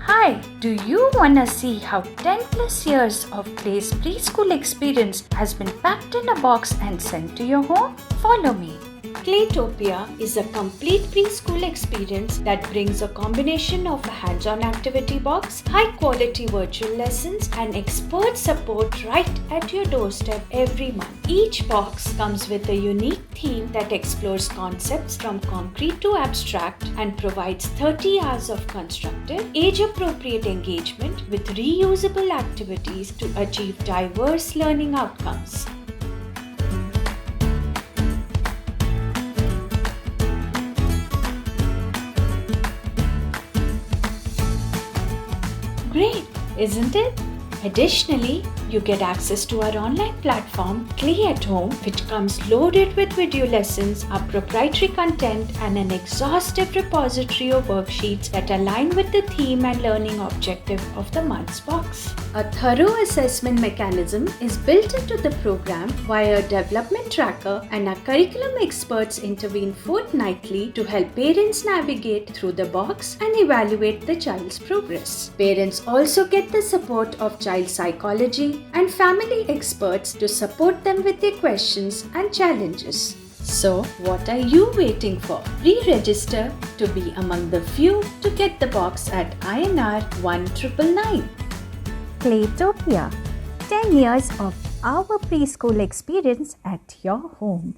Hi, do you wanna see how 10 plus years of Klay's preschool experience has been packed in a box and sent to your home? Follow me. Klaytopia is a complete preschool experience that brings a combination of a hands-on activity box, high-quality virtual lessons, and expert support right at your doorstep every month. Each box comes with a unique theme that explores concepts from concrete to abstract and provides 30 hours of constructive, age-appropriate engagement with reusable activities to achieve diverse learning outcomes. Great, isn't it? Additionally, you get access to our online platform, KLAY at Home, which comes loaded with video lessons, our proprietary content, and an exhaustive repository of worksheets that align with the theme and learning objective of the month's box. A thorough assessment mechanism is built into the program via a development tracker, and our curriculum experts intervene fortnightly to help parents navigate through the box and evaluate the child's progress. Parents also get the support of child psychology and family experts to support them with their questions and challenges. So, what are you waiting for? Pre-register to be among the few to get the box at INR 1999. Klaytopia, 10 years of our preschool experience at your home.